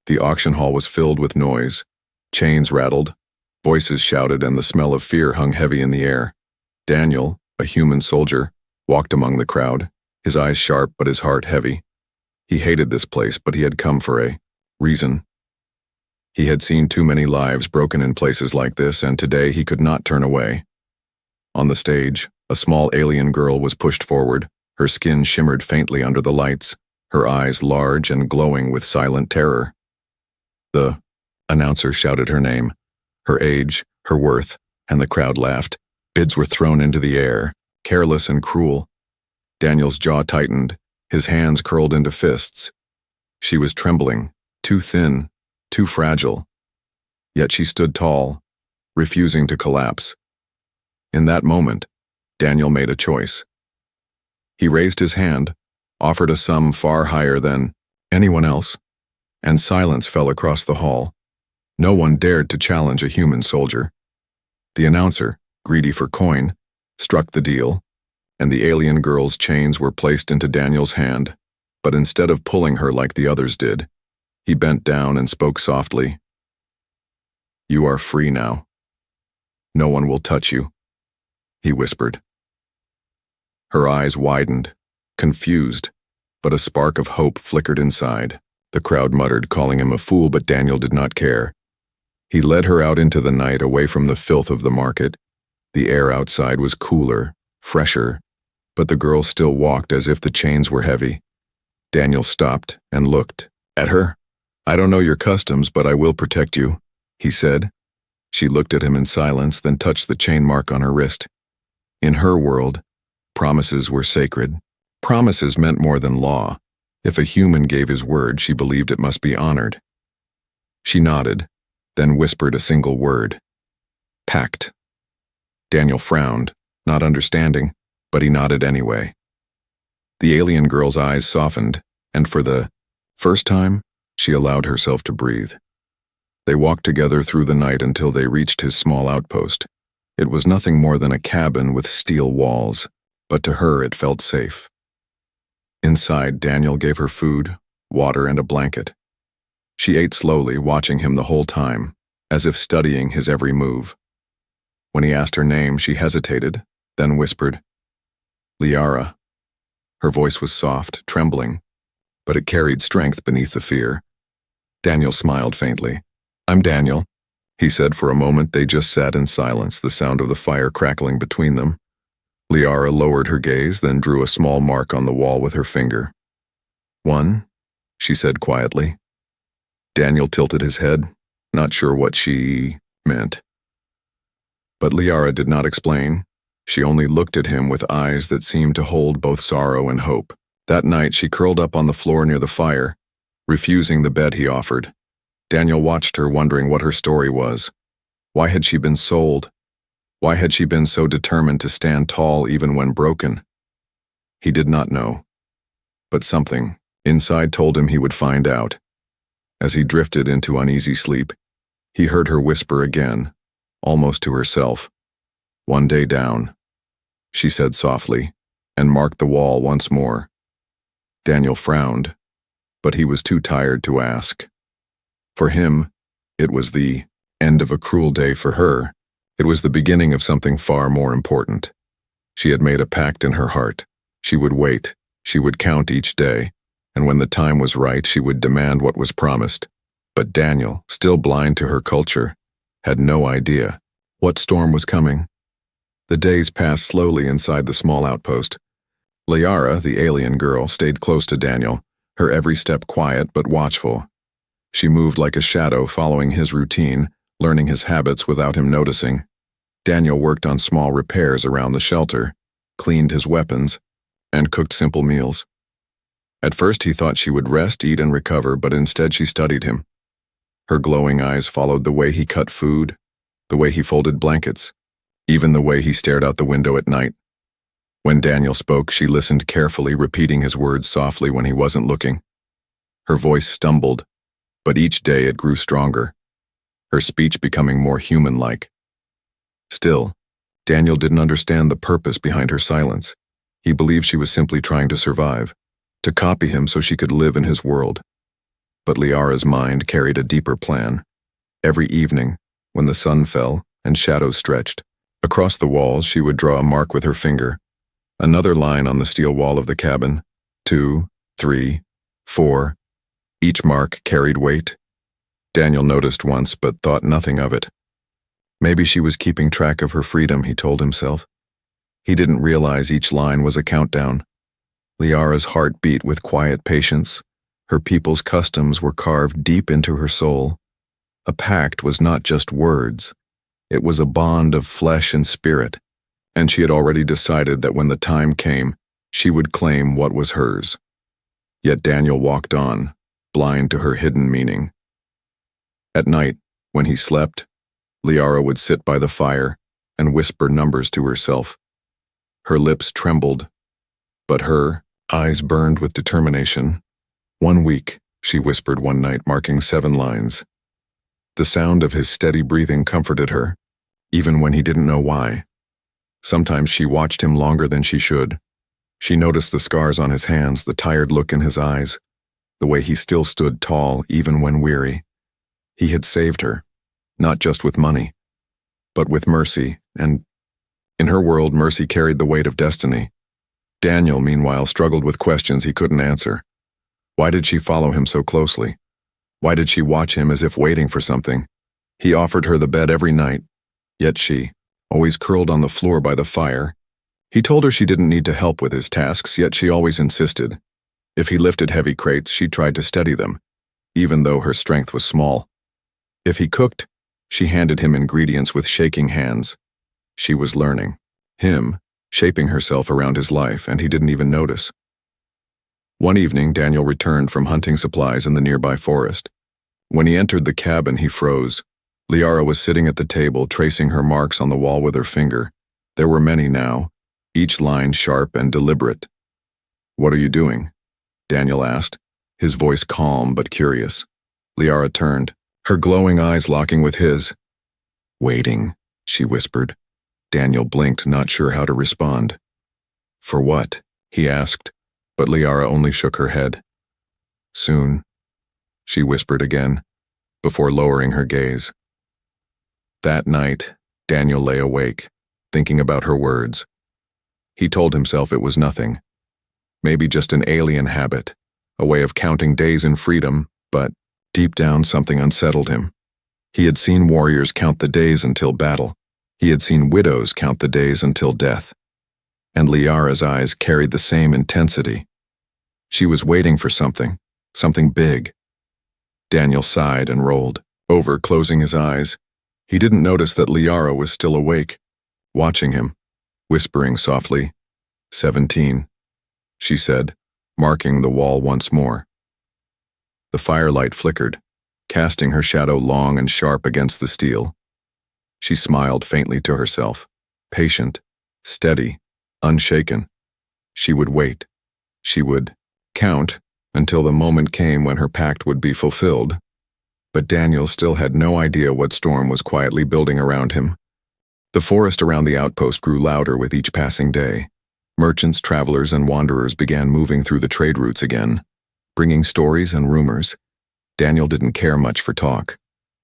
The auction hall was filled with noise. Chains rattled, voices shouted, and the smell of fear hung heavy in the air. Daniel, a human soldier, walked among the crowd, his eyes sharp but his heart heavy. He hated this place, but he had come for a reason. He had seen too many lives broken in places like this, and today he could not turn away. On the stage, a small alien girl was pushed forward. Her skin shimmered faintly under the lights, her eyes large and glowing with silent terror. The announcer shouted her name, her age, her worth, and the crowd laughed. Bids were thrown into the air, careless and cruel. Daniel's jaw tightened, his hands curled into fists. She was trembling, too thin, too fragile. Yet she stood tall, refusing to collapse. In that moment, Daniel made a choice. He raised his hand, offered a sum far higher than anyone else, and silence fell across the hall. No one dared to challenge a human soldier. The announcer, greedy for coin, struck the deal, and the alien girl's chains were placed into Daniel's hand, but instead of pulling her like the others did, he bent down and spoke softly. "You are free now. No one will touch you," he whispered. Her eyes widened, confused, but a spark of hope flickered inside. The crowd muttered, calling him a fool, but Daniel did not care. He led her out into the night, away from the filth of the market. The air outside was cooler, fresher, but the girl still walked as if the chains were heavy. Daniel stopped and looked at her. "I don't know your customs, but I will protect you," he said. She looked at him in silence, then touched the chain mark on her wrist. In her world, promises were sacred. Promises meant more than law. If a human gave his word, she believed it must be honored. She nodded, then whispered a single word. "Pact." Daniel frowned, not understanding, but he nodded anyway. The alien girl's eyes softened, and for the first time, she allowed herself to breathe. They walked together through the night until they reached his small outpost. It was nothing more than a cabin with steel walls, but to her it felt safe. Inside, Daniel gave her food, water, and a blanket. She ate slowly, watching him the whole time, as if studying his every move. When he asked her name, she hesitated, then whispered, "Liara." Her voice was soft, trembling, but it carried strength beneath the fear. Daniel smiled faintly. "I'm Daniel," he said. For a moment they just sat in silence, the sound of the fire crackling between them. Liara lowered her gaze, then drew a small mark on the wall with her finger. "One," she said quietly. Daniel tilted his head, not sure what she meant. But Liara did not explain. She only looked at him with eyes that seemed to hold both sorrow and hope. That night she curled up on the floor near the fire, refusing the bed he offered. Daniel watched her, wondering what her story was. Why had she been sold? Why had she been so determined to stand tall even when broken? He did not know. But something inside told him he would find out. As he drifted into uneasy sleep, he heard her whisper again, almost to herself. "One day down," she said softly, and marked the wall once more. Daniel frowned, but he was too tired to ask. For him, it was the end of a cruel day. For her, it was the beginning of something far more important. She had made a pact in her heart. She would wait, she would count each day, and when the time was right, she would demand what was promised. But Daniel, still blind to her culture, had no idea what storm was coming. The days passed slowly inside the small outpost. Liara, the alien girl, stayed close to Daniel, her every step quiet but watchful. She moved like a shadow, following his routine, learning his habits without him noticing. Daniel worked on small repairs around the shelter, cleaned his weapons, and cooked simple meals. At first he thought she would rest, eat, and recover, but instead she studied him. Her glowing eyes followed the way he cut food, the way he folded blankets, even the way he stared out the window at night. When Daniel spoke, she listened carefully, repeating his words softly when he wasn't looking. Her voice stumbled, but each day it grew stronger, her speech becoming more human-like. Still, Daniel didn't understand the purpose behind her silence. He believed she was simply trying to survive, to copy him so she could live in his world. But Liara's mind carried a deeper plan. Every evening, when the sun fell and shadows stretched, across the walls she would draw a mark with her finger. Another line on the steel wall of the cabin. 2, 3, 4. Each mark carried weight. Daniel noticed once but thought nothing of it. Maybe she was keeping track of her freedom, he told himself. He didn't realize each line was a countdown. Liara's heart beat with quiet patience. Her people's customs were carved deep into her soul. A pact was not just words. It was a bond of flesh and spirit, and she had already decided that when the time came, she would claim what was hers. Yet Daniel walked on, blind to her hidden meaning. At night, when he slept, Liara would sit by the fire and whisper numbers to herself. Her lips trembled, but her eyes burned with determination. 1 week, she whispered one night, marking 7 lines. The sound of his steady breathing comforted her, even when he didn't know why. Sometimes she watched him longer than she should. She noticed the scars on his hands, the tired look in his eyes, the way he still stood tall even when weary. He had saved her, not just with money, but with mercy, and in her world, mercy carried the weight of destiny. Daniel, meanwhile, struggled with questions he couldn't answer. Why did she follow him so closely? Why did she watch him as if waiting for something? He offered her the bed every night, yet she, always curled on the floor by the fire. He told her she didn't need to help with his tasks, yet she always insisted. If he lifted heavy crates, she tried to steady them, even though her strength was small. If he cooked, she handed him ingredients with shaking hands. She was learning. Him, shaping herself around his life, and he didn't even notice. One evening, Daniel returned from hunting supplies in the nearby forest. When he entered the cabin, he froze. Liara was sitting at the table, tracing her marks on the wall with her finger. There were many now, each line sharp and deliberate. "What are you doing?" Daniel asked, his voice calm but curious. Liara turned, her glowing eyes locking with his. "Waiting," she whispered. Daniel blinked, not sure how to respond. "For what?" he asked, but Liara only shook her head. "Soon," she whispered again, before lowering her gaze. That night, Daniel lay awake, thinking about her words. He told himself it was nothing. Maybe just an alien habit, a way of counting days in freedom, but deep down something unsettled him. He had seen warriors count the days until battle. He had seen widows count the days until death. And Liara's eyes carried the same intensity. She was waiting for something big. Daniel sighed and rolled over, closing his eyes. He didn't notice that Liara was still awake, watching him, whispering softly. 17, she said, marking the wall once more. The firelight flickered, casting her shadow long and sharp against the steel. She smiled faintly to herself, patient, steady, unshaken. She would wait. She would count until the moment came when her pact would be fulfilled. But Daniel still had no idea what storm was quietly building around him. The forest around the outpost grew louder with each passing day. Merchants, travelers, and wanderers began moving through the trade routes again, bringing stories and rumors. Daniel didn't care much for talk,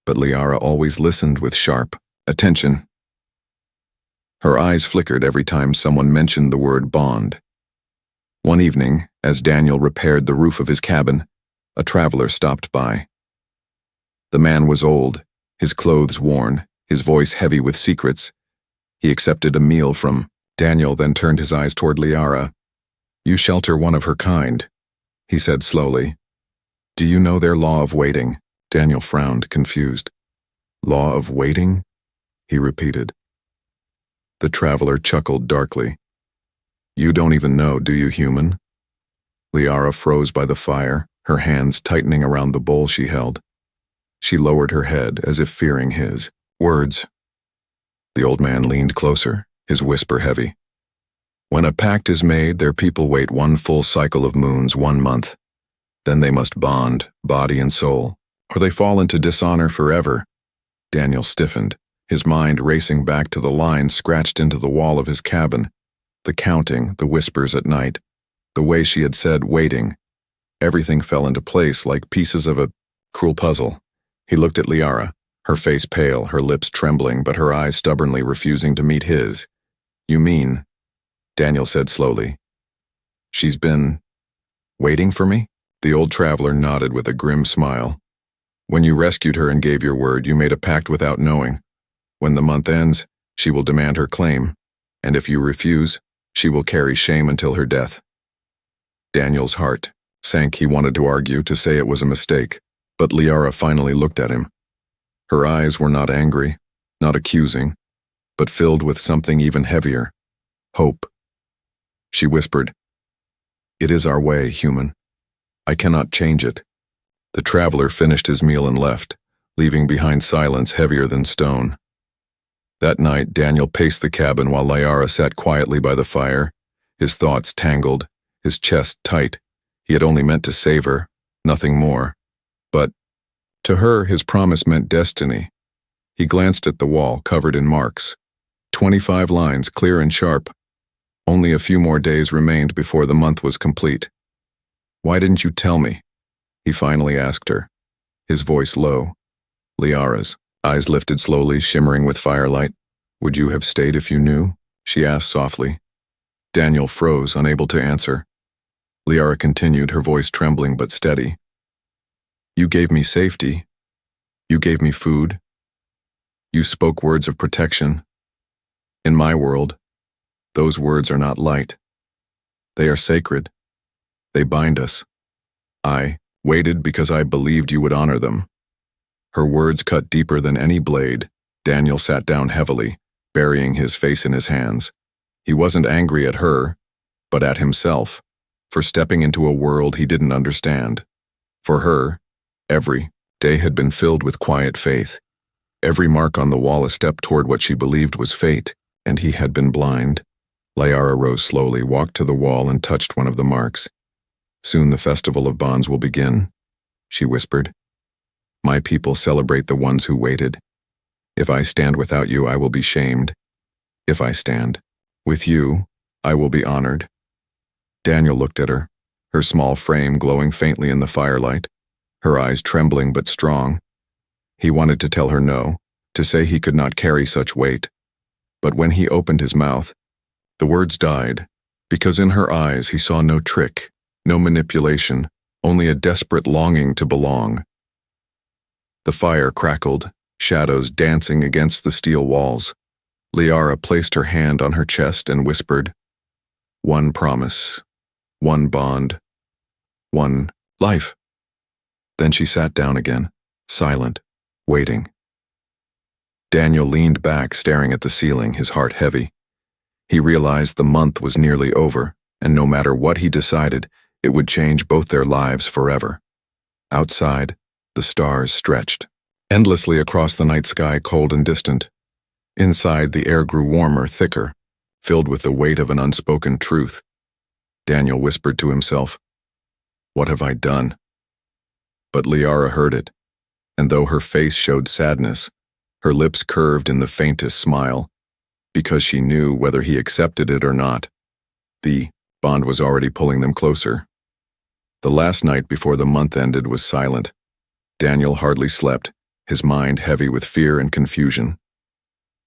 but Liara always listened with sharp attention. Her eyes flickered every time someone mentioned the word bond. One evening, as Daniel repaired the roof of his cabin, a traveler stopped by. The man was old, his clothes worn, his voice heavy with secrets. He accepted a meal from Daniel, then turned his eyes toward Liara. "You shelter one of her kind," he said slowly. "Do you know their law of waiting?" Daniel frowned, confused. "Law of waiting?" he repeated. The traveler chuckled darkly. "You don't even know, do you, human?" Liara froze by the fire, her hands tightening around the bowl she held. She lowered her head as if fearing his words. The old man leaned closer, his whisper heavy. "When a pact is made, their people wait 1 full cycle of moons, 1 month. Then they must bond, body and soul, or they fall into dishonor forever." Daniel stiffened, his mind racing back to the lines scratched into the wall of his cabin, the counting, the whispers at night, the way she had said waiting. Everything fell into place like pieces of a cruel puzzle. He looked at Liara, her face pale, her lips trembling, but her eyes stubbornly refusing to meet his. "You mean," Daniel said slowly, "she's been waiting for me?" The old traveler nodded with a grim smile. "When you rescued her and gave your word, you made a pact without knowing. When the month ends, she will demand her claim, and if you refuse, she will carry shame until her death." Daniel's heart sank. He wanted to argue, to say it was a mistake, but Liara finally looked at him. Her eyes were not angry, not accusing, but filled with something even heavier: hope. She whispered, "It is our way, human. I cannot change it." The traveler finished his meal and left, leaving behind silence heavier than stone. That night, Daniel paced the cabin while Liara sat quietly by the fire, his thoughts tangled, his chest tight. He had only meant to save her, nothing more. But to her, his promise meant destiny. He glanced at the wall, covered in marks. 25 lines, clear and sharp. Only a few more days remained before the month was complete. "Why didn't you tell me?" he finally asked her, his voice low. Liara's eyes lifted slowly, shimmering with firelight. "Would you have stayed if you knew?" she asked softly. Daniel froze, unable to answer. Liara continued, her voice trembling but steady. "You gave me safety. You gave me food. You spoke words of protection. In my world, those words are not light. They are sacred. They bind us. I waited because I believed you would honor them." Her words cut deeper than any blade. Daniel sat down heavily, burying his face in his hands. He wasn't angry at her, but at himself, for stepping into a world he didn't understand. For her, every day had been filled with quiet faith. Every mark on the wall a step toward what she believed was fate, and he had been blind. Liara rose slowly, walked to the wall, and touched one of the marks. "Soon the festival of bonds will begin," she whispered. "My people celebrate the ones who waited. If I stand without you, I will be shamed. If I stand with you, I will be honored." Daniel looked at her, her small frame glowing faintly in the firelight, her eyes trembling but strong. He wanted to tell her no, to say he could not carry such weight. But when he opened his mouth, the words died, because in her eyes he saw no trick, no manipulation, only a desperate longing to belong. The fire crackled, shadows dancing against the steel walls. Liara placed her hand on her chest and whispered, "One promise, one bond, one life." Then she sat down again, silent, waiting. Daniel leaned back, staring at the ceiling, his heart heavy. He realized the month was nearly over, and no matter what he decided, it would change both their lives forever. Outside, the stars stretched endlessly across the night sky, cold and distant. Inside, the air grew warmer, thicker, filled with the weight of an unspoken truth. Daniel whispered to himself, "What have I done?" But Liara heard it, and though her face showed sadness, her lips curved in the faintest smile, because she knew whether he accepted it or not. The bond was already pulling them closer. The last night before the month ended was silent. Daniel hardly slept, his mind heavy with fear and confusion.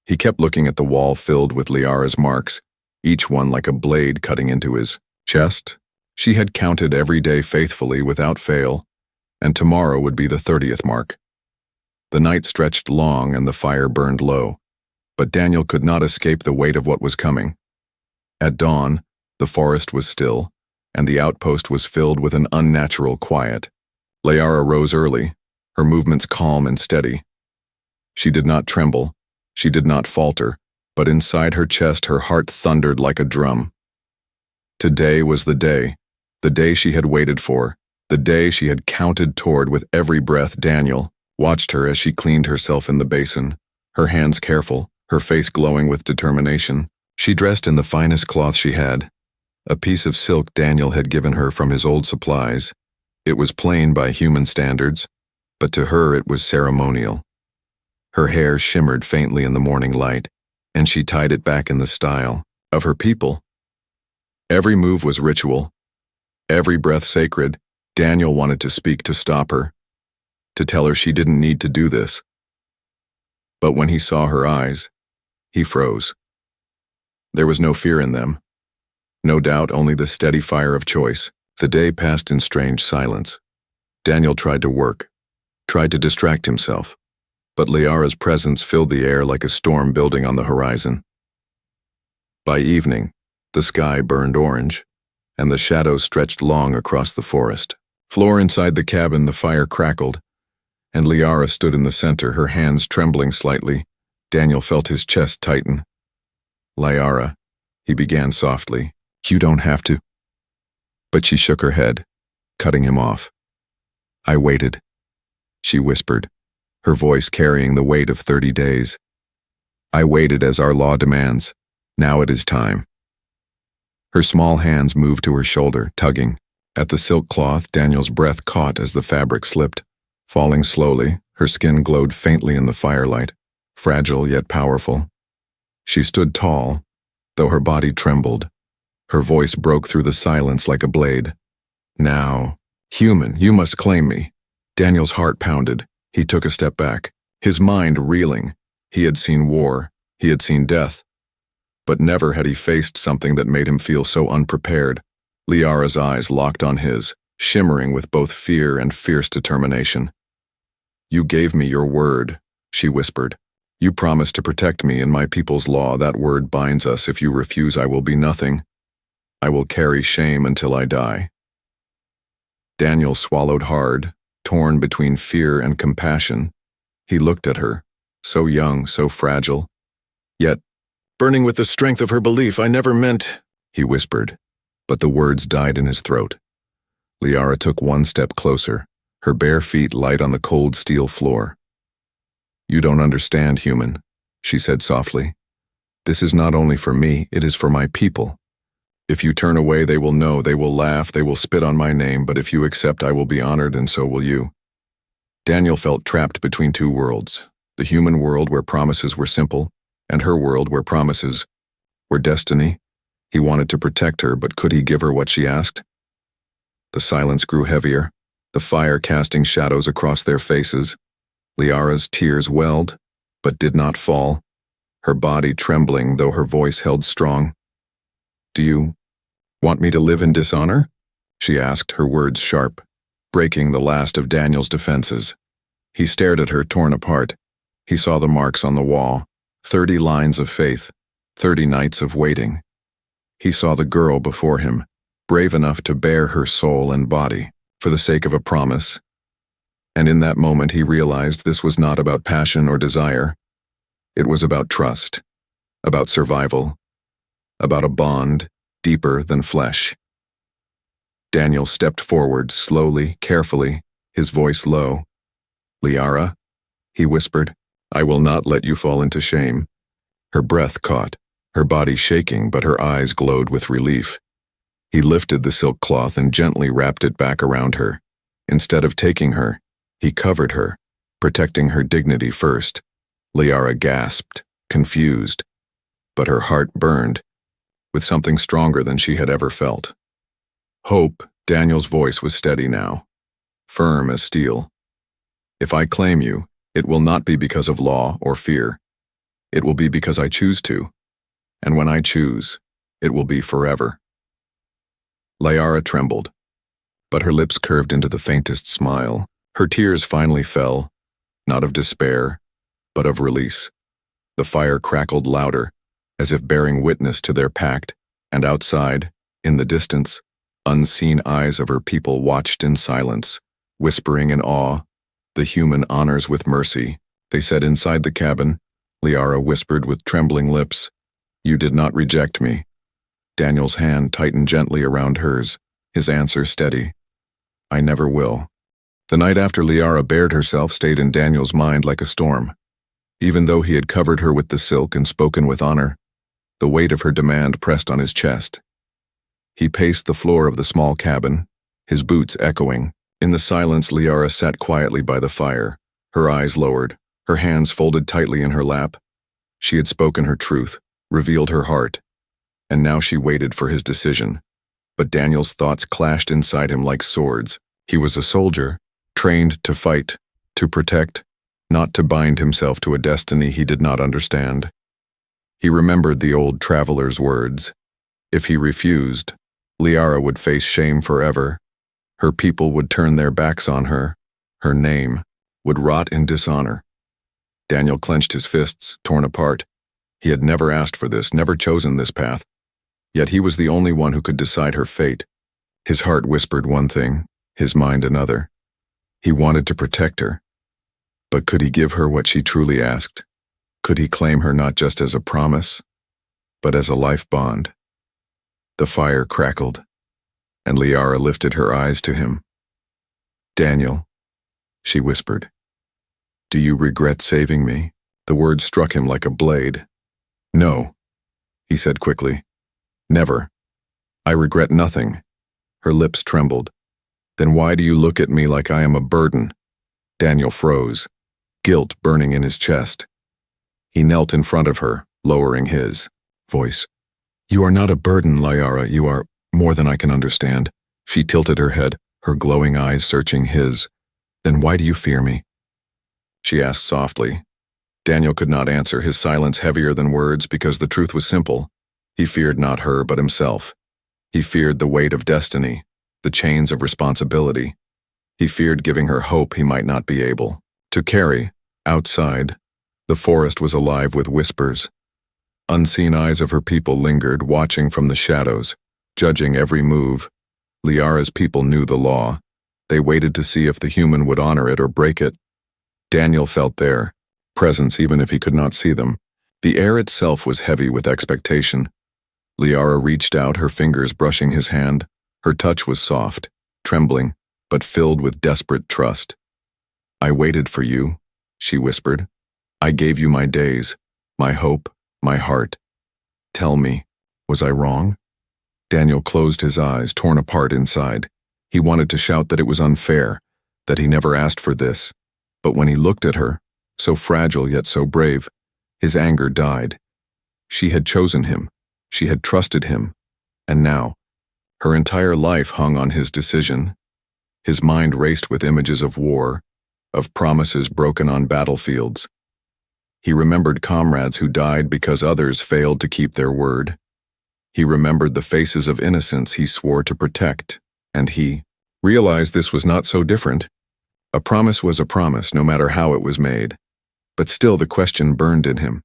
He kept looking at the wall filled with Liara's marks, each one like a blade cutting into his chest. She had counted every day faithfully without fail, and tomorrow would be the 30th mark. The night stretched long and the fire burned low, but Daniel could not escape the weight of what was coming. At dawn, the forest was still, and the outpost was filled with an unnatural quiet. Liara rose early, her movements calm and steady. She did not tremble, she did not falter, but inside her chest her heart thundered like a drum. Today was the day she had waited for, the day she had counted toward with every breath. Daniel watched her as she cleaned herself in the basin, her hands careful, her face glowing with determination. She dressed in the finest cloth she had, a piece of silk Daniel had given her from his old supplies. It was plain by human standards, but to her it was ceremonial. Her hair shimmered faintly in the morning light, and she tied it back in the style of her people. Every move was ritual, every breath sacred, Daniel wanted to speak to stop her, to tell her she didn't need to do this. But when he saw her eyes, he froze. There was no fear in them. No doubt, only the steady fire of choice. The day passed in strange silence. Daniel tried to work, tried to distract himself, but Liara's presence filled the air like a storm building on the horizon. By evening, the sky burned orange, and the shadows stretched long across the forest. Floor inside the cabin, the fire crackled, and Liara stood in the center, her hands trembling slightly. Daniel felt his chest tighten. "Liara," he began softly, "you don't have to." But she shook her head, cutting him off. "I waited," she whispered, her voice carrying the weight of 30 days. "I waited as our law demands. Now it is time." Her small hands moved to her shoulder, tugging. At the silk cloth, Daniel's breath caught as the fabric slipped. Falling slowly, her skin glowed faintly in the firelight, fragile yet powerful. She stood tall, though her body trembled. Her voice broke through the silence like a blade. "Now, human, you must claim me." Daniel's heart pounded. He took a step back, his mind reeling. He had seen war, he had seen death, but never had he faced something that made him feel so unprepared. Liara's eyes locked on his, shimmering with both fear and fierce determination. "You gave me your word," she whispered. "You promised to protect me and my people's law. That word binds us. If you refuse, I will be nothing. I will carry shame until I die." Daniel swallowed hard, torn between fear and compassion. He looked at her, so young, so fragile, yet burning with the strength of her belief. "I never meant," he whispered, but the words died in his throat. Liara took one step closer, her bare feet light on the cold steel floor. "You don't understand, human," she said softly. "This is not only for me, it is for my people. If you turn away, they will know, they will laugh, they will spit on my name, but if you accept, I will be honored, and so will you." Daniel felt trapped between two worlds, the human world where promises were simple, and her world where promises were destiny. He wanted to protect her, but could he give her what she asked? The silence grew heavier, the fire casting shadows across their faces. Liara's tears welled, but did not fall, her body trembling though her voice held strong. "Do you want me to live in dishonor?" she asked, her words sharp, breaking the last of Daniel's defenses. He stared at her, torn apart. He saw the marks on the wall, 30 lines of faith, 30 nights of waiting. He saw the girl before him, brave enough to bare her soul and body for the sake of a promise. And in that moment he realized this was not about passion or desire. It was about trust, about survival, about a bond deeper than flesh. Daniel stepped forward, slowly, carefully, his voice low. "Liara," he whispered, "I will not let you fall into shame." Her breath caught, her body shaking, but her eyes glowed with relief. He lifted the silk cloth and gently wrapped it back around her. Instead of taking her, he covered her, protecting her dignity first. Liara gasped, confused, but her heart burned with something stronger than she had ever felt. Hope. Daniel's voice was steady now, firm as steel. "If I claim you, it will not be because of law or fear. It will be because I choose to. And when I choose, it will be forever." Liara trembled, but her lips curved into the faintest smile. Her tears finally fell, not of despair, but of release. The fire crackled louder, as if bearing witness to their pact, and outside, in the distance, unseen eyes of her people watched in silence, whispering in awe, "The human honors with mercy," they said inside the cabin. Liara whispered with trembling lips, "You did not reject me." Daniel's hand tightened gently around hers, his answer steady, "I never will." The night after Liara bared herself stayed in Daniel's mind like a storm. Even though he had covered her with the silk and spoken with honor, the weight of her demand pressed on his chest. He paced the floor of the small cabin, his boots echoing. In the silence, Liara sat quietly by the fire, her eyes lowered, her hands folded tightly in her lap. She had spoken her truth, revealed her heart, and now she waited for his decision. But Daniel's thoughts clashed inside him like swords. He was a soldier, trained to fight, to protect, not to bind himself to a destiny he did not understand. He remembered the old traveler's words. If he refused, Liara would face shame forever. Her people would turn their backs on her. Her name would rot in dishonor. Daniel clenched his fists, torn apart. He had never asked for this, never chosen this path. Yet he was the only one who could decide her fate. His heart whispered one thing, his mind another. He wanted to protect her. But could he give her what she truly asked? Could he claim her not just as a promise, but as a life bond? The fire crackled, and Liara lifted her eyes to him. "Daniel," she whispered, "do you regret saving me?" The word struck him like a blade. "No," he said quickly. "Never. I regret nothing." Her lips trembled. "Then why do you look at me like I am a burden?" Daniel froze, guilt burning in his chest. He knelt in front of her, lowering his voice. "You are not a burden, Liara. You are more than I can understand." She tilted her head, her glowing eyes searching his. "Then why do you fear me?" she asked softly. Daniel could not answer, his silence heavier than words, because the truth was simple. He feared not her, but himself. He feared the weight of destiny, the chains of responsibility. He feared giving her hope he might not be able to carry. Outside, the forest was alive with whispers. Unseen eyes of her people lingered, watching from the shadows, judging every move. Liara's people knew the law. They waited to see if the human would honor it or break it. Daniel felt their presence even if he could not see them. The air itself was heavy with expectation. Liara reached out, her fingers brushing his hand. Her touch was soft, trembling, but filled with desperate trust. "I waited for you," she whispered. "I gave you my days, my hope, my heart. Tell me, was I wrong?" Daniel closed his eyes, torn apart inside. He wanted to shout that it was unfair, that he never asked for this. But when he looked at her, so fragile yet so brave, his anger died. She had chosen him. She had trusted him. And now, her entire life hung on his decision. His mind raced with images of war, of promises broken on battlefields. He remembered comrades who died because others failed to keep their word. He remembered the faces of innocents he swore to protect, and he realized this was not so different. A promise was a promise, no matter how it was made. But still the question burned in him.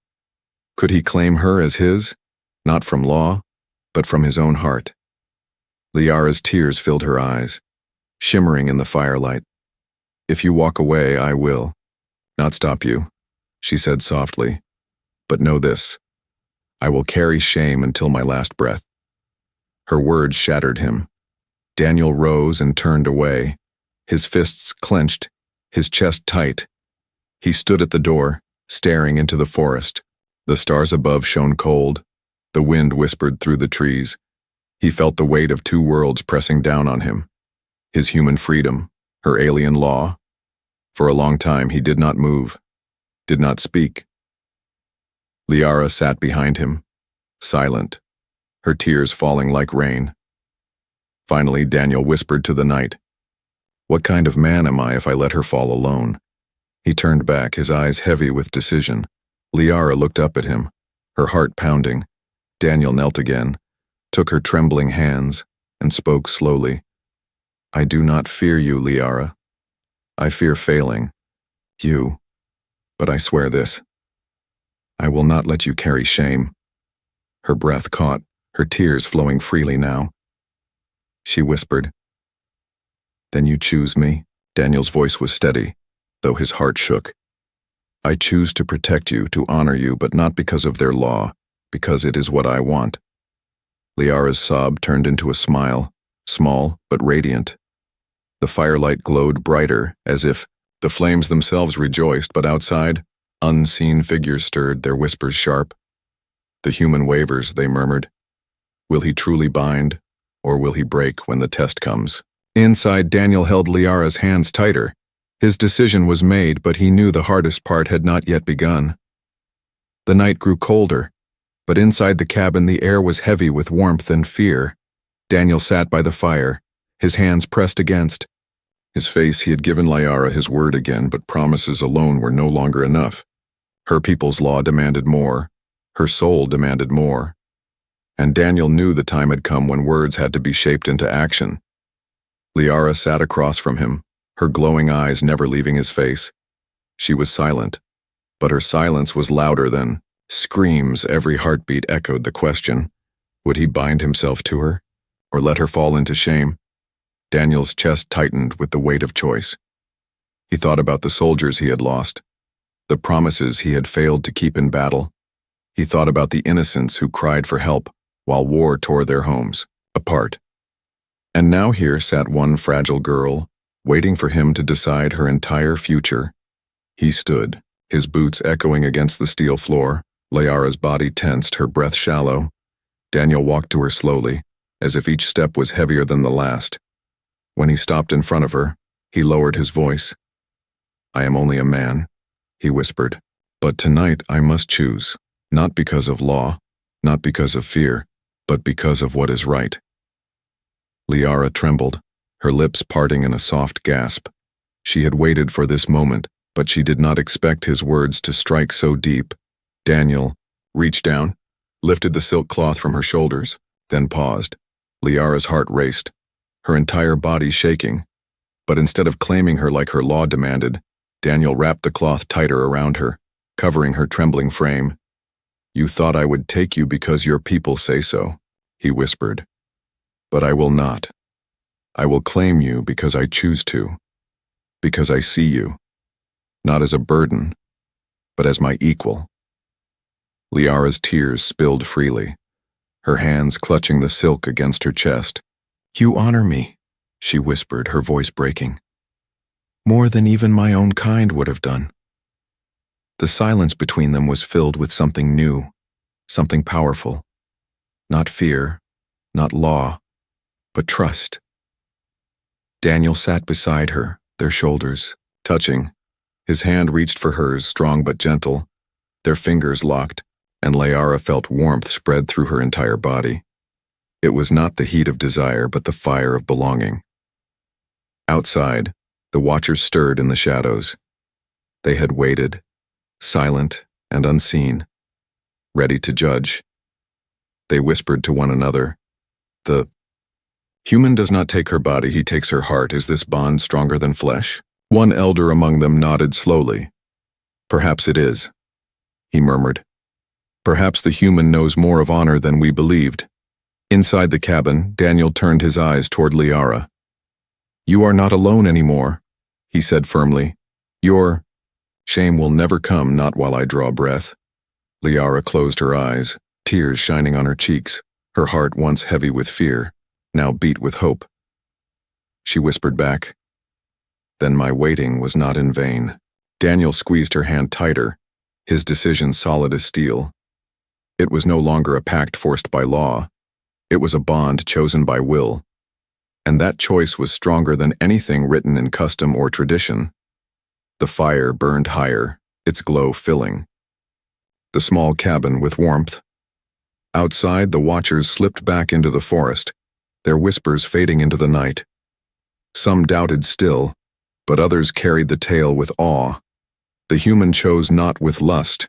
Could he claim her as his, not from law, but from his own heart? Liara's tears filled her eyes, shimmering in the firelight. "If you walk away, I will not stop you," she said softly. "But know this, I will carry shame until my last breath." Her words shattered him. Daniel rose and turned away, his fists clenched, his chest tight. He stood at the door, staring into the forest. The stars above shone cold. The wind whispered through the trees. He felt the weight of two worlds pressing down on him. His human freedom, her alien law. For a long time he did not move, did not speak. Liara sat behind him, silent, her tears falling like rain. Finally, Daniel whispered to the night, "What kind of man am I if I let her fall alone?" He turned back, his eyes heavy with decision. Liara looked up at him, her heart pounding. Daniel knelt again, took her trembling hands, and spoke slowly. "I do not fear you, Liara. I fear failing you, but I swear this. I will not let you carry shame." Her breath caught, her tears flowing freely now. She whispered, "Then you choose me?" Daniel's voice was steady, though his heart shook. "I choose to protect you, to honor you, but not because of their law, because it is what I want." Liara's sob turned into a smile, small but radiant. The firelight glowed brighter, as if the flames themselves rejoiced, but outside, unseen figures stirred, their whispers sharp. "The human wavers," they murmured. "Will he truly bind, or will he break when the test comes?" Inside, Daniel held Liara's hands tighter. His decision was made, but he knew the hardest part had not yet begun. The night grew colder, but inside the cabin the air was heavy with warmth and fear. Daniel sat by the fire, his hands pressed against, His face, he had given Liara his word again, but promises alone were no longer enough. Her people's law demanded more. Her soul demanded more. And Daniel knew the time had come when words had to be shaped into action. Liara sat across from him, her glowing eyes never leaving his face. She was silent, but her silence was louder than screams. Every heartbeat echoed the question. Would he bind himself to her, or let her fall into shame? Daniel's chest tightened with the weight of choice. He thought about the soldiers he had lost, the promises he had failed to keep in battle. He thought about the innocents who cried for help while war tore their homes apart. And now here sat one fragile girl, waiting for him to decide her entire future. He stood, his boots echoing against the steel floor, Liara's body tensed, her breath shallow. Daniel walked to her slowly, as if each step was heavier than the last. When he stopped in front of her, he lowered his voice. "I am only a man," he whispered, "but tonight I must choose, not because of law, not because of fear, but because of what is right." Liara trembled, her lips parting in a soft gasp. She had waited for this moment, but she did not expect his words to strike so deep. Daniel reached down, lifted the silk cloth from her shoulders, then paused. Liara's heart raced, her entire body shaking. But instead of claiming her like her law demanded, Daniel wrapped the cloth tighter around her, covering her trembling frame. "You thought I would take you because your people say so," he whispered. "But I will not. I will claim you because I choose to, because I see you, not as a burden, but as my equal." Liara's tears spilled freely, her hands clutching the silk against her chest. "You honor me," she whispered, her voice breaking. "More than even my own kind would have done." The silence between them was filled with something new, something powerful. Not fear, not law, but trust. Daniel sat beside her, their shoulders touching. His hand reached for hers, strong but gentle. Their fingers locked, and Liara felt warmth spread through her entire body. It was not the heat of desire, but the fire of belonging. Outside, the watchers stirred in the shadows. They had waited, silent and unseen, ready to judge. They whispered to one another, "The human does not take her body, he takes her heart. Is this bond stronger than flesh?" One elder among them nodded slowly. "Perhaps it is," he murmured. "Perhaps the human knows more of honor than we believed." Inside the cabin, Daniel turned his eyes toward Liara. "You are not alone anymore," he said firmly. "Your shame will never come, not while I draw breath." Liara closed her eyes, tears shining on her cheeks, her heart once heavy with fear, now beat with hope. She whispered back, "Then my waiting was not in vain." Daniel squeezed her hand tighter, his decision solid as steel. It was no longer a pact forced by law. It was a bond chosen by will. And that choice was stronger than anything written in custom or tradition. The fire burned higher, its glow filling the small cabin with warmth. Outside, the watchers slipped back into the forest, their whispers fading into the night. Some doubted still, but others carried the tale with awe. The human chose not with lust,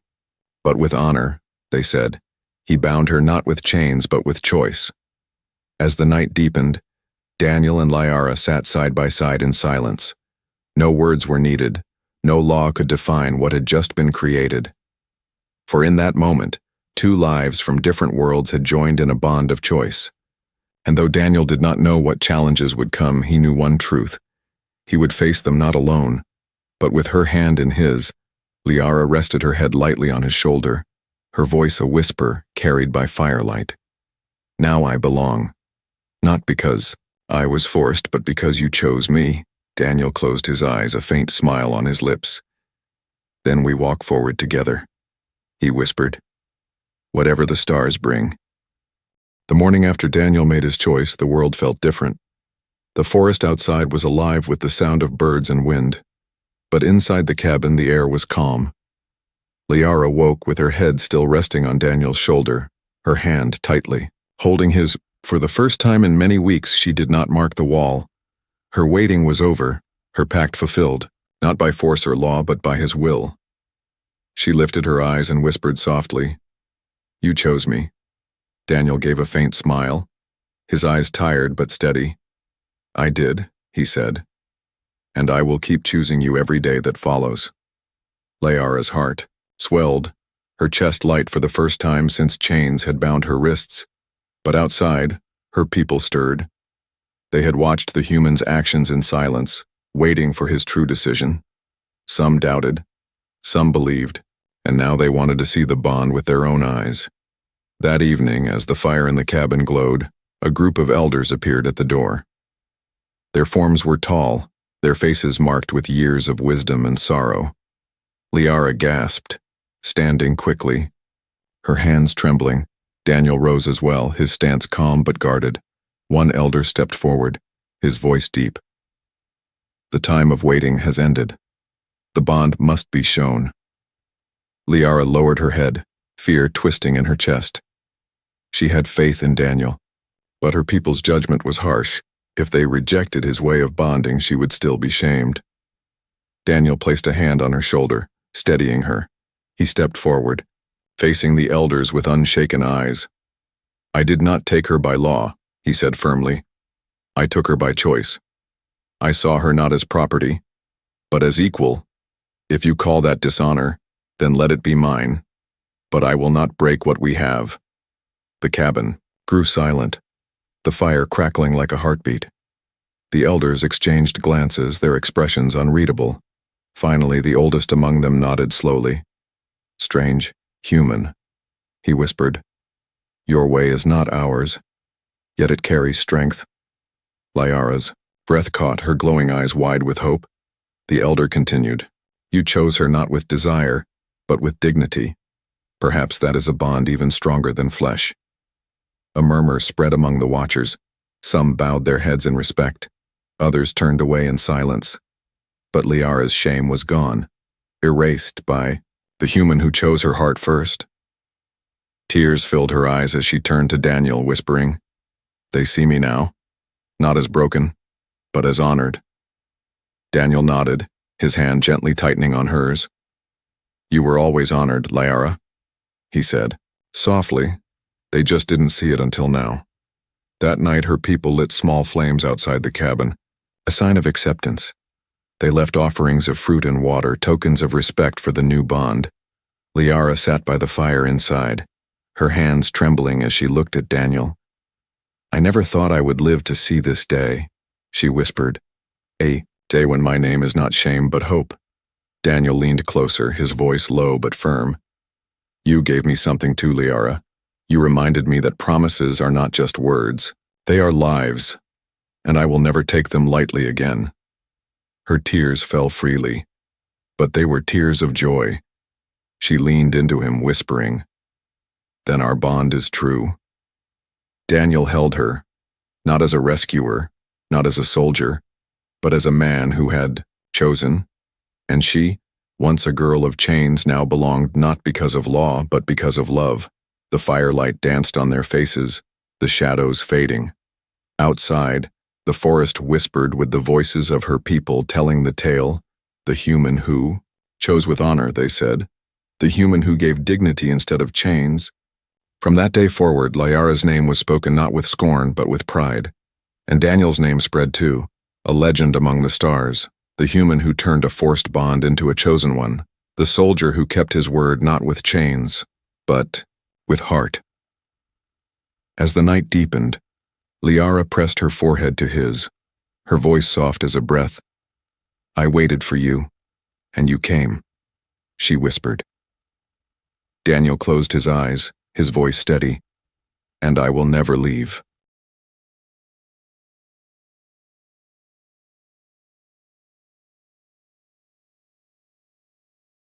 but with honor, they said. He bound her not with chains, but with choice. As the night deepened, Daniel and Liara sat side by side in silence. No words were needed. No law could define what had just been created. For in that moment, two lives from different worlds had joined in a bond of choice. And though Daniel did not know what challenges would come, he knew one truth. He would face them not alone, but with her hand in his. Liara rested her head lightly on his shoulder, her voice a whisper carried by firelight. "Now I belong. Not because I was forced, but because you chose me." Daniel closed his eyes, a faint smile on his lips. "Then we walk forward together," he whispered. "Whatever the stars bring." The morning after Daniel made his choice, the world felt different. The forest outside was alive with the sound of birds and wind. But inside the cabin, the air was calm. Liara woke with her head still resting on Daniel's shoulder, her hand tightly holding his. For the first time in many weeks, she did not mark the wall. Her waiting was over, her pact fulfilled, not by force or law, but by his will. She lifted her eyes and whispered softly, "You chose me." Daniel gave a faint smile, his eyes tired but steady. "I did," he said, "and I will keep choosing you every day that follows." Liara's heart swelled, her chest light for the first time since chains had bound her wrists. But outside, her people stirred. They had watched the human's actions in silence, waiting for his true decision. Some doubted, some believed, and now they wanted to see the bond with their own eyes. That evening, as the fire in the cabin glowed, a group of elders appeared at the door. Their forms were tall, their faces marked with years of wisdom and sorrow. Liara gasped, standing quickly, her hands trembling. Daniel rose as well, his stance calm but guarded. One elder stepped forward, his voice deep. "The time of waiting has ended. The bond must be shown." Liara lowered her head, fear twisting in her chest. She had faith in Daniel, but her people's judgment was harsh. If they rejected his way of bonding, she would still be shamed. Daniel placed a hand on her shoulder, steadying her. He stepped forward, facing the elders with unshaken eyes. "I did not take her by law," he said firmly. "I took her by choice. I saw her not as property, but as equal. If you call that dishonor, then let it be mine. But I will not break what we have." The cabin grew silent, the fire crackling like a heartbeat. The elders exchanged glances, their expressions unreadable. Finally, the oldest among them nodded slowly. "Strange, human," he whispered. "Your way is not ours, yet it carries strength." Liara's breath caught, her glowing eyes wide with hope. The elder continued, "You chose her not with desire, but with dignity. Perhaps that is a bond even stronger than flesh." A murmur spread among the watchers. Some bowed their heads in respect. Others turned away in silence. But Liara's shame was gone, erased by the human who chose her heart first. Tears filled her eyes as she turned to Daniel, whispering, "They see me now, not as broken, but as honored." Daniel nodded, his hand gently tightening on hers. "You were always honored, Liara," he said, softly. They just didn't see it until now. That night her people lit small flames outside the cabin, a sign of acceptance. They left offerings of fruit and water, tokens of respect for the new bond. Liara sat by the fire inside, her hands trembling as she looked at Daniel. "I never thought I would live to see this day," she whispered. "A day when my name is not shame but hope." Daniel leaned closer, his voice low but firm. "You gave me something too, Liara. You reminded me that promises are not just words. They are lives, and I will never take them lightly again." Her tears fell freely, but they were tears of joy. She leaned into him, whispering, "Then our bond is true." Daniel held her, not as a rescuer, not as a soldier, but as a man who had chosen. And she, once a girl of chains, now belonged not because of law, but because of love. The firelight danced on their faces, the shadows fading. Outside, the forest whispered with the voices of her people, telling the tale. The human who chose with honor, they said. The human who gave dignity instead of chains. From that day forward, Liara's name was spoken not with scorn, but with pride. And Daniel's name spread too, a legend among the stars. The human who turned a forced bond into a chosen one. The soldier who kept his word not with chains, but with heart. As the night deepened, Liara pressed her forehead to his, her voice soft as a breath. "I waited for you, and you came," she whispered. Daniel closed his eyes, his voice steady. "And I will never leave."